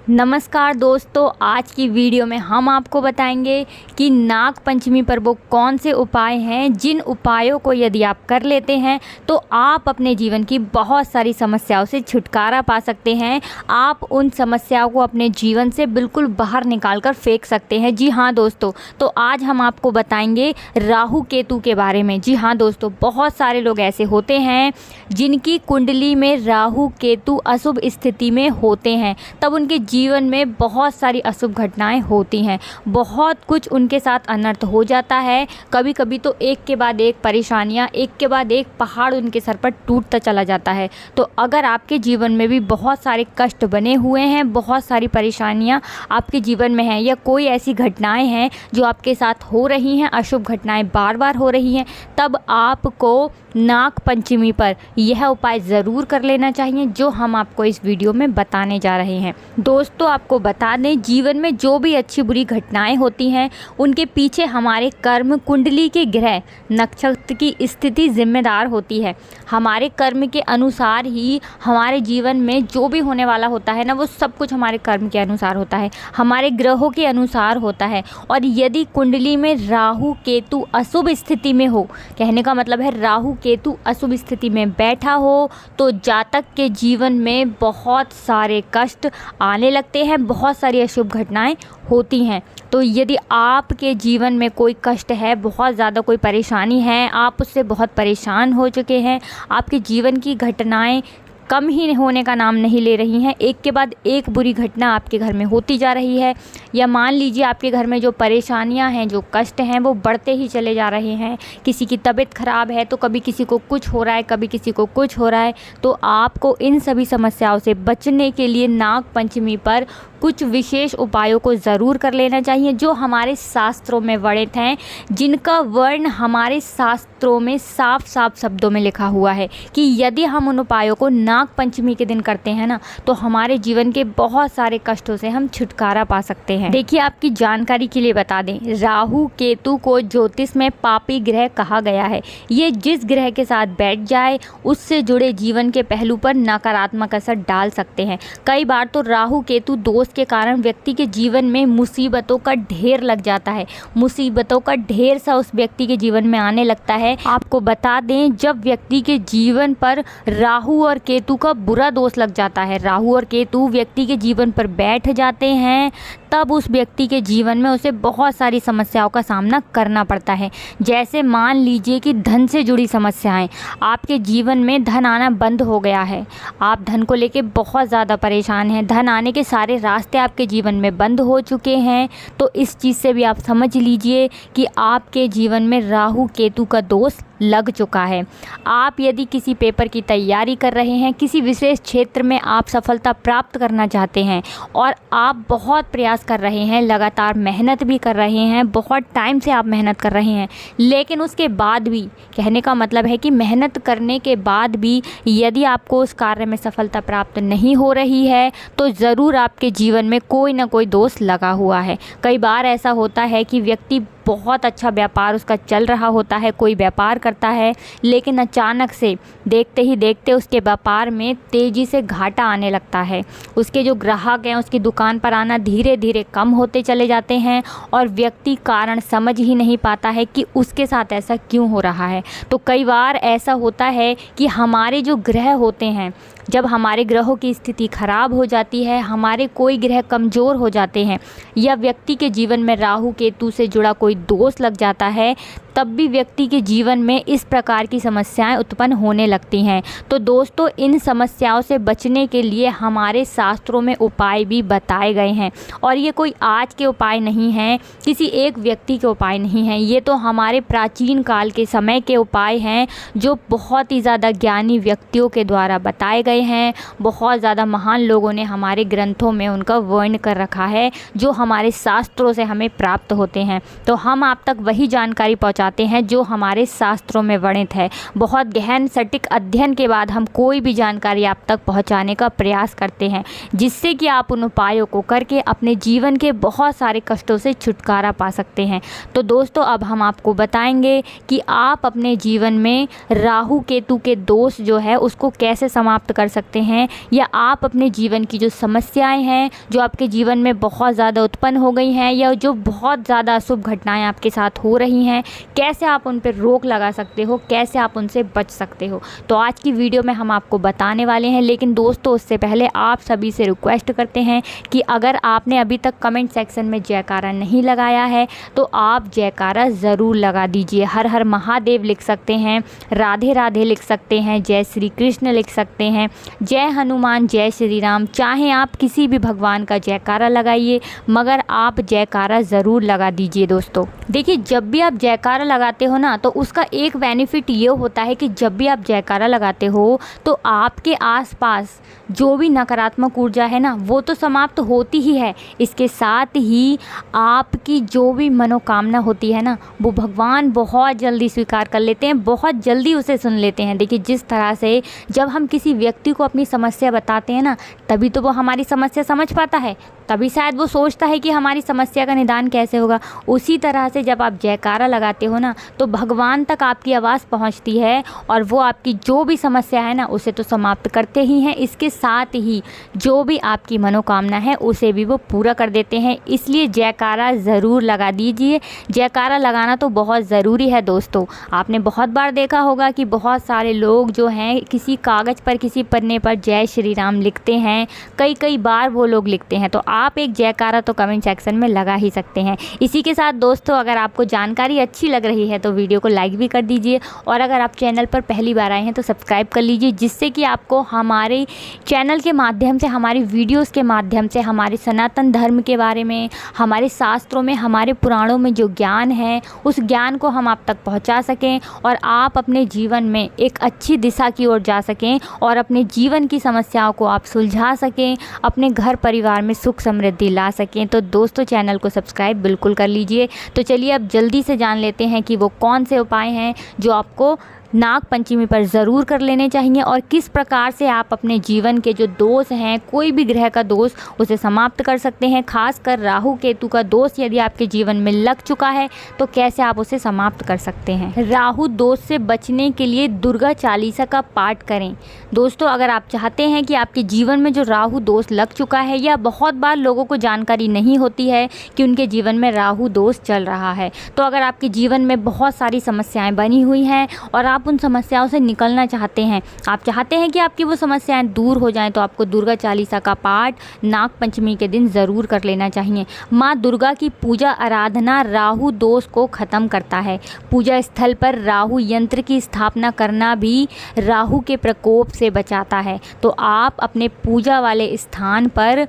नमस्कार दोस्तों, आज की वीडियो में हम आपको बताएंगे कि नाग पंचमी पर वो कौन से उपाय हैं जिन उपायों को यदि आप कर लेते हैं तो आप अपने जीवन की बहुत सारी समस्याओं से छुटकारा पा सकते हैं। आप उन समस्याओं को अपने जीवन से बिल्कुल बाहर निकाल कर फेंक सकते हैं। जी हाँ दोस्तों, तो आज हम आपको बताएंगे राहु केतु के बारे में। जी हाँ दोस्तों, बहुत सारे लोग ऐसे होते हैं जिनकी कुंडली में राहु केतु अशुभ स्थिति में होते हैं, तब उनके जीवन में बहुत सारी अशुभ घटनाएं होती हैं, बहुत कुछ उनके साथ अनर्थ हो जाता है। कभी कभी तो एक के बाद एक परेशानियां, एक के बाद एक पहाड़ उनके सर पर टूटता चला जाता है। तो अगर आपके जीवन में भी बहुत सारे कष्ट बने हुए हैं, बहुत सारी परेशानियां आपके जीवन में हैं, या कोई ऐसी घटनाएं हैं जो आपके साथ हो रही हैं, अशुभ घटनाएं बार बार हो रही हैं, तब आपको नाग पंचमी पर यह उपाय ज़रूर कर लेना चाहिए जो हम आपको इस वीडियो में बताने जा रहे हैं। दोस्तों, आपको बता दें, जीवन में जो भी अच्छी बुरी घटनाएं होती हैं उनके पीछे हमारे कर्म कुंडली के ग्रह नक्षत्र की स्थिति जिम्मेदार होती है। हमारे कर्म के अनुसार ही हमारे जीवन में जो भी होने वाला होता है ना, वो सब कुछ हमारे कर्म के अनुसार होता है, हमारे ग्रहों के अनुसार होता है। और यदि कुंडली में राहु केतु अशुभ स्थिति में हो, कहने का मतलब है राहु केतु अशुभ स्थिति में बैठा हो, तो जातक के जीवन में बहुत सारे कष्ट आने लगते हैं, बहुत सारी अशुभ घटनाएं होती हैं। तो यदि आपके जीवन में कोई कष्ट है, बहुत ज़्यादा कोई परेशानी है, आप उससे बहुत परेशान हो चुके हैं, आपके जीवन की घटनाएं कम ही होने का नाम नहीं ले रही हैं, एक के बाद एक बुरी घटना आपके घर में होती जा रही है, या मान लीजिए आपके घर में जो परेशानियां हैं, जो कष्ट हैं, वो बढ़ते ही चले जा रहे हैं, किसी की तबीयत ख़राब है तो कभी किसी को कुछ हो रहा है, कभी किसी को कुछ हो रहा है, तो आपको इन सभी समस्याओं से बचने के लिए नाग पंचमी पर कुछ विशेष उपायों को ज़रूर कर लेना चाहिए जो हमारे शास्त्रों में वर्णित हैं, जिनका वर्ण हमारे शास्त्रों में साफ साफ शब्दों में लिखा हुआ है कि यदि हम उन उपायों को नाग पंचमी के दिन करते हैं ना, तो हमारे जीवन के बहुत सारे कष्टों से हम छुटकारा पा सकते हैं। देखिए, आपकी जानकारी के लिए बता दें, राहु केतु को ज्योतिष में पापी ग्रह कहा गया है। ये जिस ग्रह के साथ बैठ जाए उससे जुड़े जीवन के पहलू पर नकारात्मक असर डाल सकते हैं। कई बार तो राहु केतु दोष के कारण व्यक्ति के जीवन में मुसीबतों का ढेर लग जाता है, मुसीबतों का ढेर सा उस व्यक्ति के जीवन में आने लगता है। आपको बता दें, जब व्यक्ति के जीवन पर राहु और केतु का बुरा दोष लग जाता है, राहु और केतु व्यक्ति के जीवन पर बैठ जाते हैं, तब उस व्यक्ति के जीवन में उसे बहुत सारी समस्याओं का सामना करना पड़ता है। जैसे मान लीजिए कि धन से जुड़ी समस्याएं, आपके जीवन में धन आना बंद हो गया है, आप धन को लेके बहुत ज़्यादा परेशान हैं, धन आने के सारे रास्ते आपके जीवन में बंद हो चुके हैं, तो इस चीज़ से भी आप समझ लीजिए कि आपके जीवन में राहु केतु का दोष लग चुका है। आप यदि किसी पेपर की तैयारी कर रहे हैं, किसी विशेष क्षेत्र में आप सफलता प्राप्त करना चाहते हैं और आप बहुत प्रयास कर रहे हैं, लगातार मेहनत भी कर रहे हैं, बहुत टाइम से आप मेहनत कर रहे हैं, लेकिन उसके बाद भी, कहने का मतलब है कि मेहनत करने के बाद भी यदि आपको उस कार्य में सफलता प्राप्त नहीं हो रही है, तो ज़रूर आपके जीवन में कोई ना कोई दोष लगा हुआ है। कई बार ऐसा होता है कि व्यक्ति बहुत अच्छा व्यापार उसका चल रहा होता है, कोई व्यापार करता है, लेकिन अचानक से देखते ही देखते उसके व्यापार में तेज़ी से घाटा आने लगता है, उसके जो ग्राहक हैं उसकी दुकान पर आना धीरे धीरे कम होते चले जाते हैं, और व्यक्ति कारण समझ ही नहीं पाता है कि उसके साथ ऐसा क्यों हो रहा है। तो कई बार ऐसा होता है कि हमारे जो ग्रह होते हैं, जब हमारे ग्रहों की स्थिति खराब हो जाती है, हमारे कोई ग्रह कमज़ोर हो जाते हैं, या व्यक्ति के जीवन में राहु केतु से जुड़ा कोई दोष लग जाता है, तब भी व्यक्ति के जीवन में इस प्रकार की समस्याएं उत्पन्न होने लगती हैं। तो दोस्तों, इन समस्याओं से बचने के लिए हमारे शास्त्रों में उपाय भी बताए गए हैं, और ये कोई आज के उपाय नहीं हैं, किसी एक व्यक्ति के उपाय नहीं हैं, ये तो हमारे प्राचीन काल के समय के उपाय हैं जो बहुत ही ज़्यादा ज्ञानी व्यक्तियों के द्वारा बताए गए हैं। बहुत ज़्यादा महान लोगों ने हमारे ग्रंथों में उनका वर्ण कर रखा है जो हमारे शास्त्रों से हमें प्राप्त होते हैं। तो हम आप तक वही जानकारी पहुँचा बताते हैं जो हमारे शास्त्रों में वर्णित है। बहुत गहन सटीक अध्ययन के बाद हम कोई भी जानकारी आप तक पहुंचाने का प्रयास करते हैं, जिससे कि आप उन उपायों को करके अपने जीवन के बहुत सारे कष्टों से छुटकारा पा सकते हैं। तो दोस्तों, अब हम आपको बताएंगे कि आप अपने जीवन में राहु केतु के दोष जो है उसको कैसे समाप्त कर सकते हैं, या आप अपने जीवन की जो समस्याएं हैं जो आपके जीवन में बहुत ज़्यादा उत्पन्न हो गई हैं, या जो बहुत ज़्यादा अशुभ घटनाएं आपके साथ हो रही हैं, कैसे आप उन पर रोक लगा सकते हो, कैसे आप उनसे बच सकते हो। तो आज की वीडियो में हम आपको बताने वाले हैं। लेकिन दोस्तों, उससे पहले आप सभी से रिक्वेस्ट करते हैं कि अगर आपने अभी तक कमेंट सेक्शन में जयकारा नहीं लगाया है तो आप जयकारा ज़रूर लगा दीजिए। हर हर महादेव लिख सकते हैं, राधे राधे लिख सकते हैं, जय श्री कृष्ण लिख सकते हैं, जय हनुमान, जय श्री राम, चाहे आप किसी भी भगवान का जयकारा लगाइए, मगर आप जयकारा ज़रूर लगा दीजिए। दोस्तों देखिए, जब भी आप जयकारा लगाते हो ना, तो उसका एक बेनिफिट ये होता है कि जब भी आप जयकारा लगाते हो तो आपके आसपास जो भी नकारात्मक ऊर्जा है ना, वो तो समाप्त होती ही है। इसके साथ ही आपकी जो भी मनोकामना होती है ना, वो भगवान बहुत जल्दी स्वीकार कर लेते हैं, बहुत जल्दी उसे सुन लेते हैं। देखिए, जिस तरह से जब हम किसी व्यक्ति को अपनी समस्या बताते हैं ना, तभी तो वो हमारी समस्या समझ पाता है, तभी शायद वो सोचता है कि हमारी समस्या का निदान कैसे होगा। उसी तरह से जब आप जयकारा लगाते हो ना, तो भगवान तक आपकी आवाज़ पहुंचती है और वो आपकी जो भी समस्या है ना, उसे तो समाप्त करते ही हैं, इसके साथ ही जो भी आपकी मनोकामना है उसे भी वो पूरा कर देते हैं। इसलिए जयकारा ज़रूर लगा दीजिए। जयकारा लगाना तो बहुत ज़रूरी है। दोस्तों, आपने बहुत बार देखा होगा कि बहुत सारे लोग जो हैं किसी कागज़ पर, किसी पन्ने पर जय श्री राम लिखते हैं, कई बार वो लोग लिखते हैं। तो आप एक जयकारा तो कमेंट सेक्शन में लगा ही सकते हैं। इसी के साथ दोस्तों, अगर आपको जानकारी अच्छी लग रही है तो वीडियो को लाइक भी कर दीजिए, और अगर आप चैनल पर पहली बार आए हैं तो सब्सक्राइब कर लीजिए, जिससे कि आपको हमारे चैनल के माध्यम से, हमारी वीडियोस के माध्यम से हमारे सनातन धर्म के बारे में, हमारे शास्त्रों में, हमारे पुराणों में जो ज्ञान है, उस ज्ञान को हम आप तक पहुंचा सकें और आप अपने जीवन में एक अच्छी दिशा की ओर जा सकें और अपने जीवन की समस्याओं को आप सुलझा सकें, अपने घर परिवार में सुख समृद्धि ला सकें। तो दोस्तों, चैनल को सब्सक्राइब बिल्कुल कर लीजिए। तो चलिए अब जल्दी से जान लेते हैं कि वो कौन से उपाय हैं जो आपको नाग पंचमी पर ज़रूर कर लेने चाहिए, और किस प्रकार से आप अपने जीवन के जो दोष हैं, कोई भी ग्रह का दोष, उसे समाप्त कर सकते हैं। खासकर राहु केतु का दोष यदि आपके जीवन में लग चुका है तो कैसे आप उसे समाप्त कर सकते हैं। राहु दोष से बचने के लिए दुर्गा चालीसा का पाठ करें। दोस्तों, अगर आप चाहते हैं कि आपके जीवन में जो राहु दोष लग चुका है, या बहुत बार लोगों को जानकारी नहीं होती है कि उनके जीवन में राहु दोष चल रहा है, तो अगर आपके जीवन में बहुत सारी समस्याएं बनी हुई हैं और आप उन समस्याओं से निकलना चाहते हैं, आप चाहते हैं कि आपकी वो समस्याएं दूर हो जाएं, तो आपको दुर्गा चालीसा का पाठ नाग पंचमी के दिन ज़रूर कर लेना चाहिए। माँ दुर्गा की पूजा आराधना राहु दोष को ख़त्म करता है। पूजा स्थल पर राहु यंत्र की स्थापना करना भी राहु के प्रकोप से बचाता है। तो आप अपने पूजा वाले स्थान पर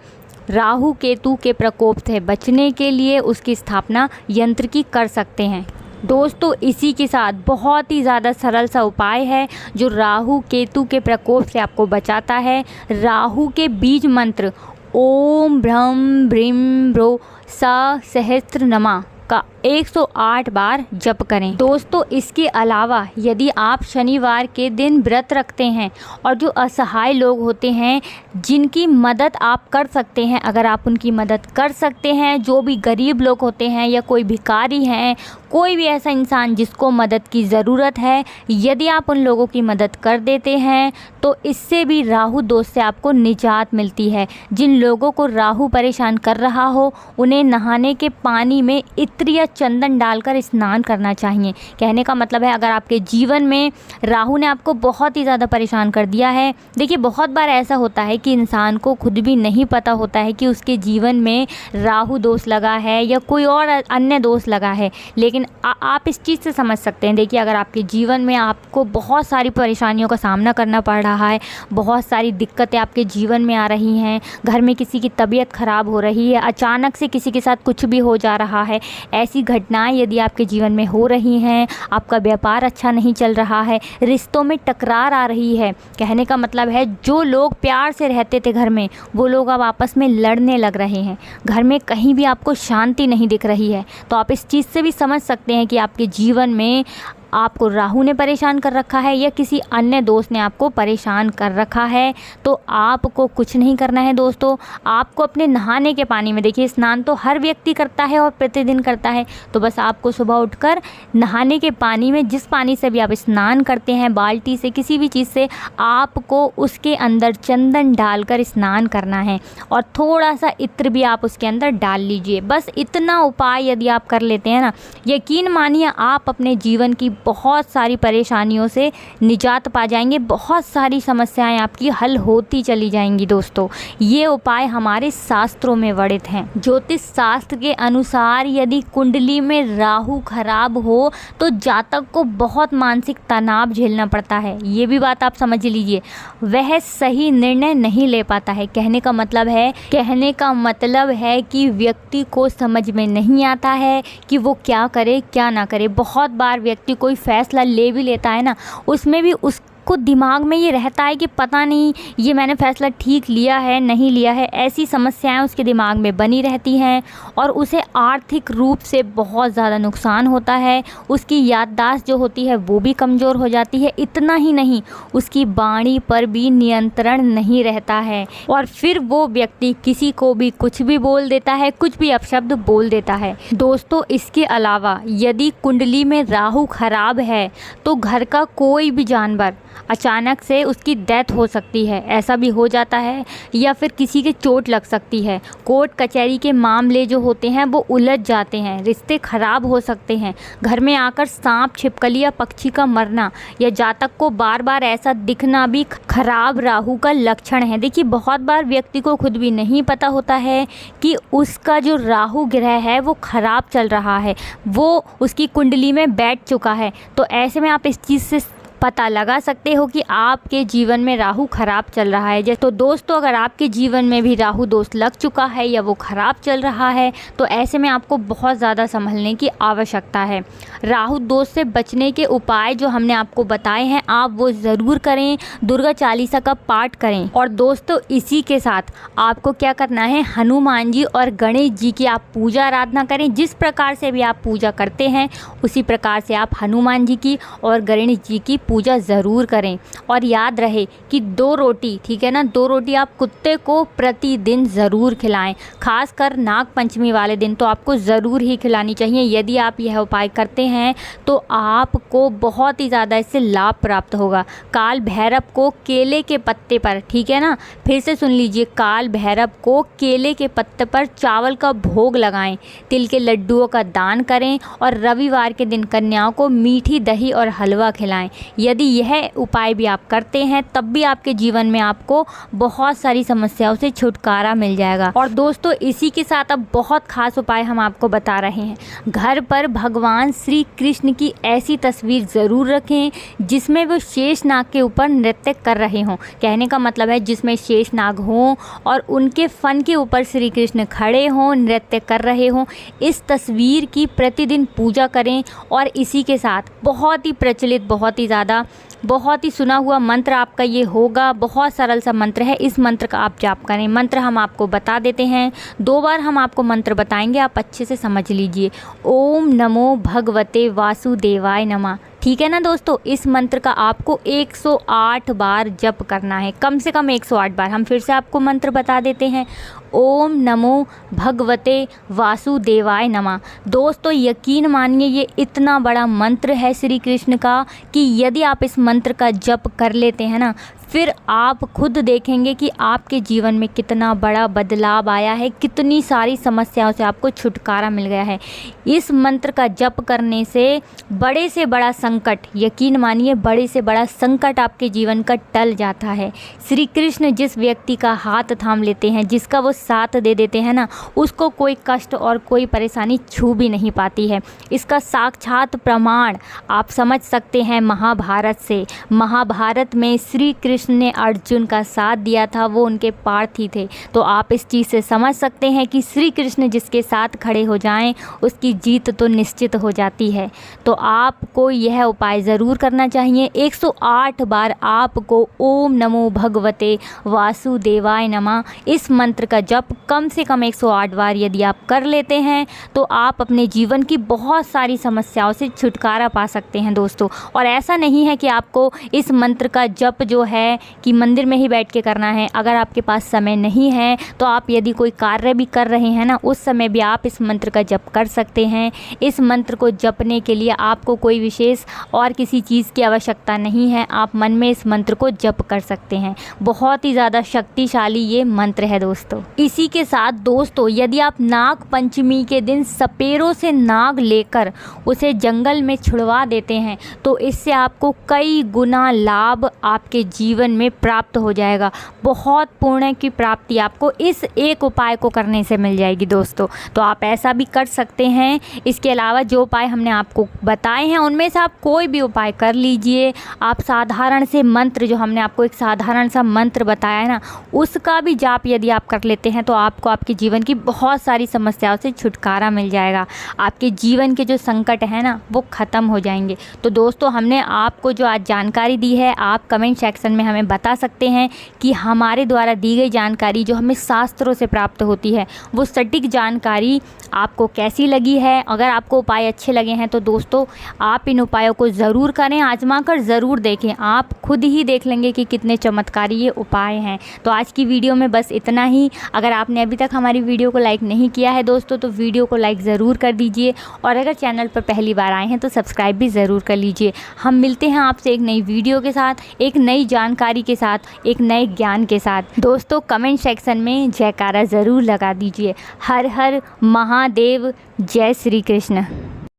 राहु केतु के प्रकोप से बचने के लिए उसकी स्थापना यंत्र की कर सकते हैं। दोस्तों, इसी के साथ बहुत ही ज़्यादा सरल सा उपाय है जो राहु केतु के प्रकोप से आपको बचाता है। राहु के बीज मंत्र ओम भ्रम भ्रीम भ्रो स सहस्त्र नमा का 108 बार जप करें। दोस्तों, इसके अलावा यदि आप शनिवार के दिन व्रत रखते हैं और जो असहाय लोग होते हैं जिनकी मदद आप कर सकते हैं, अगर आप उनकी मदद कर सकते हैं, जो भी गरीब लोग होते हैं या कोई भिखारी हैं, कोई भी ऐसा इंसान जिसको मदद की ज़रूरत है, यदि आप उन लोगों की मदद कर देते हैं तो इससे भी राहु दोष से आपको निजात मिलती है। जिन लोगों को राहु परेशान कर रहा हो, उन्हें नहाने के पानी में इत्र या चंदन डालकर स्नान करना चाहिए। कहने का मतलब है, अगर आपके जीवन में राहु ने आपको बहुत ही ज़्यादा परेशान कर दिया है, देखिए बहुत बार ऐसा होता है कि इंसान को खुद भी नहीं पता होता है कि उसके जीवन में राहु दोष लगा है या कोई और अन्य दोष लगा है, लेकिन आप इस चीज़ से समझ सकते हैं। देखिए, अगर आपके जीवन में आपको बहुत सारी परेशानियों का सामना करना पड़ रहा है, बहुत सारी दिक्कतें आपके जीवन में आ रही हैं, घर में किसी की तबीयत ख़राब हो रही है, अचानक से किसी के साथ कुछ भी हो जा रहा है, ऐसी घटनाएं यदि आपके जीवन में हो रही हैं, आपका व्यापार अच्छा नहीं चल रहा है, रिश्तों में टकरार आ रही है, कहने का मतलब है जो लोग प्यार से रहते थे घर में वो लोग अब आपस में लड़ने लग रहे हैं, घर में कहीं भी आपको शांति नहीं दिख रही है, तो आप इस चीज़ से भी समझ सकते हैं कि आपके जीवन में आपको राहु ने परेशान कर रखा है या किसी अन्य दोस्त ने आपको परेशान कर रखा है। तो आपको कुछ नहीं करना है दोस्तों, आपको अपने नहाने के पानी में, देखिए स्नान तो हर व्यक्ति करता है और प्रतिदिन करता है, तो बस आपको सुबह उठकर नहाने के पानी में, जिस पानी से भी आप स्नान करते हैं, बाल्टी से, किसी भी चीज़ से, आपको उसके अंदर चंदन डालकर स्नान करना है और थोड़ा सा इत्र भी आप उसके अंदर डाल लीजिए। बस इतना उपाय यदि आप कर लेते हैं ना, यकीन मानिए आप अपने जीवन की बहुत सारी परेशानियों से निजात पा जाएंगे, बहुत सारी समस्याएं आपकी हल होती चली जाएंगी। दोस्तों ये उपाय हमारे शास्त्रों में वर्णित हैं। ज्योतिष शास्त्र के अनुसार यदि कुंडली में राहु खराब हो तो जातक को बहुत मानसिक तनाव झेलना पड़ता है। ये भी बात आप समझ लीजिए, वह सही निर्णय नहीं ले पाता है। कहने का मतलब है कि व्यक्ति को समझ में नहीं आता है कि वो क्या करे क्या ना करे। बहुत बार व्यक्ति कोई फैसला ले भी लेता है ना, उसमें भी उसको दिमाग में ये रहता है कि पता नहीं ये मैंने फैसला ठीक लिया है नहीं लिया है, ऐसी समस्याएं उसके दिमाग में बनी रहती हैं और उसे आर्थिक रूप से बहुत ज़्यादा नुकसान होता है। उसकी याददाश्त जो होती है वो भी कमज़ोर हो जाती है। इतना ही नहीं, उसकी वाणी पर भी नियंत्रण नहीं रहता है और फिर वो व्यक्ति किसी को भी कुछ भी बोल देता है, कुछ भी अपशब्द बोल देता है। दोस्तों इसके अलावा यदि कुंडली में राहु खराब है तो घर का कोई भी जानवर अचानक से उसकी डेथ हो सकती है, ऐसा भी हो जाता है, या फिर किसी के चोट लग सकती है। कोर्ट कचहरी के मामले जो होते हैं वो उलझ जाते हैं, रिश्ते खराब हो सकते हैं। घर में आकर सांप, छिपकली या पक्षी का मरना या जातक को बार बार ऐसा दिखना भी खराब राहु का लक्षण है। देखिए बहुत बार व्यक्ति को खुद भी नहीं पता होता है कि उसका जो राहु ग्रह है वो खराब चल रहा है, वो उसकी कुंडली में बैठ चुका है। तो ऐसे में आप इस चीज़ से पता लगा सकते हो कि आपके जीवन में राहु खराब चल रहा है। तो दोस्तों अगर आपके जीवन में भी राहु दोष लग चुका है या वो खराब चल रहा है तो ऐसे में आपको बहुत ज़्यादा संभलने की आवश्यकता है। राहु दोष से बचने के उपाय जो हमने आपको बताए हैं आप वो ज़रूर करें, दुर्गा चालीसा का पाठ करें। और दोस्तों इसी के साथ आपको क्या करना है, हनुमान जी और गणेश जी की आप पूजा आराधना करें। जिस प्रकार से भी आप पूजा करते हैं उसी प्रकार से आप हनुमान जी की और गणेश जी की पूजा ज़रूर करें। और याद रहे कि 2 रोटी, ठीक है ना, 2 रोटी आप कुत्ते को प्रतिदिन ज़रूर खिलाएं। खासकर नाग पंचमी वाले दिन तो आपको ज़रूर ही खिलानी चाहिए। यदि आप यह उपाय करते हैं तो आपको बहुत ही ज़्यादा इससे लाभ प्राप्त होगा। काल भैरव को केले के पत्ते पर, ठीक है ना, फिर से सुन लीजिए, काल भैरव को केले के पत्ते पर चावल का भोग लगाएं, तिल के लड्डुओं का दान करें और रविवार के दिन कन्याओं को मीठी दही और हलवा खिलाएं। यदि यह उपाय भी आप करते हैं तब भी आपके जीवन में आपको बहुत सारी समस्याओं से छुटकारा मिल जाएगा। और दोस्तों इसी के साथ अब बहुत खास उपाय हम आपको बता रहे हैं। घर पर भगवान श्री कृष्ण की ऐसी तस्वीर ज़रूर रखें जिसमें वो शेषनाग के ऊपर नृत्य कर रहे हों। कहने का मतलब है जिसमें शेषनाग हों और उनके फन के ऊपर श्री कृष्ण खड़े हों, नृत्य कर रहे हों। इस तस्वीर की प्रतिदिन पूजा करें। और इसी के साथ बहुत ही प्रचलित, बहुत ही ज़्यादा, बहुत ही सुना हुआ मंत्र आपका ये होगा। बहुत सरल सा मंत्र है, इस मंत्र का आप जाप करें। मंत्र हम आपको बता देते हैं, 2 बार हम आपको मंत्र बताएंगे, आप अच्छे से समझ लीजिए। ओम नमो भगवते वासुदेवाय नमः। ठीक है ना दोस्तों, इस मंत्र का आपको 108 बार जप करना है, कम से कम 108 बार। हम फिर से आपको मंत्र बता देते हैं, ओम नमो भगवते वासुदेवाय नमः। दोस्तों यकीन मानिए ये इतना बड़ा मंत्र है श्री कृष्ण का कि यदि आप इस मंत्र का जप कर लेते हैं ना, फिर आप खुद देखेंगे कि आपके जीवन में कितना बड़ा बदलाव आया है, कितनी सारी समस्याओं से आपको छुटकारा मिल गया है। इस मंत्र का जप करने से बड़ा संकट, यकीन मानिए बड़े से बड़ा संकट आपके जीवन का टल जाता है। श्री कृष्ण जिस व्यक्ति का हाथ थाम लेते हैं, जिसका वो साथ दे देते हैं ना, उसको कोई कष्ट और कोई परेशानी छू भी नहीं पाती है। इसका साक्षात प्रमाण आप समझ सकते हैं महाभारत से। महाभारत में श्री कृष्ण कृष्ण ने अर्जुन का साथ दिया था वो उनके पार्थी थे। तो आप इस चीज़ से समझ सकते हैं कि श्री कृष्ण जिसके साथ खड़े हो जाएं उसकी जीत तो निश्चित हो जाती है। तो आपको यह उपाय ज़रूर करना चाहिए। 108 बार आपको ओम नमो भगवते वासुदेवाय नमः इस मंत्र का जप कम से कम 108 बार यदि आप कर लेते हैं तो आप अपने जीवन की बहुत सारी समस्याओं से छुटकारा पा सकते हैं दोस्तों। और ऐसा नहीं है कि आपको इस मंत्र का जप जो है कि मंदिर में ही बैठ के करना है। अगर आपके पास समय नहीं है तो आप यदि कोई कार्य भी कर रहे हैं ना, उस समय भी आप इस मंत्र का जप कर सकते हैं। इस मंत्र को जपने के लिए आपको कोई विशेष और किसी चीज़ की आवश्यकता नहीं है। आप मन में इस मंत्र को जप कर सकते हैं। बहुत ही ज़्यादा शक्तिशाली ये मंत्र है दोस्तों। इसी के साथ दोस्तों, यदि आप नाग पंचमी के दिन सपेरों से नाग लेकर उसे जंगल में छुड़वा देते हैं तो इससे आपको कई गुना लाभ आपके जीवन में प्राप्त हो जाएगा। बहुत पुण्य की प्राप्ति आपको इस एक उपाय को करने से मिल जाएगी दोस्तों। तो आप ऐसा भी कर सकते हैं। इसके अलावा जो उपाय हमने आपको बताए हैं उनमें से आप कोई भी उपाय कर लीजिए। आप साधारण से मंत्र, जो हमने आपको एक साधारण सा मंत्र बताया है ना, उसका भी जाप यदि आप कर लेते हैं तो आपको आपके जीवन की बहुत सारी समस्याओं से छुटकारा मिल जाएगा। आपके जीवन के जो संकट है ना वो ख़त्म हो जाएंगे। तो दोस्तों, हमने आपको जो आज जानकारी दी है, आप कमेंट सेक्शन में हमें बता सकते हैं कि हमारे द्वारा दी गई जानकारी जो हमें शास्त्रों से प्राप्त होती है वो सटीक जानकारी आपको कैसी लगी है। अगर आपको उपाय अच्छे लगे हैं तो दोस्तों आप इन उपायों को ज़रूर करें, आजमा कर ज़रूर देखें। आप खुद ही देख लेंगे कि कितने चमत्कारी ये उपाय हैं। तो आज की वीडियो में बस इतना ही। अगर आपने अभी तक हमारी वीडियो को लाइक नहीं किया है दोस्तों तो वीडियो को लाइक ज़रूर कर दीजिए, और अगर चैनल पर पहली बार आए हैं तो सब्सक्राइब भी ज़रूर कर लीजिए। हम मिलते हैं आपसे एक नई वीडियो के साथ, एक नई जानकारी के साथ, एक नए ज्ञान के साथ। दोस्तों, कमेंट सेक्शन में जयकारा ज़रूर लगा दीजिए। हर हर महादेव, जय श्री कृष्ण।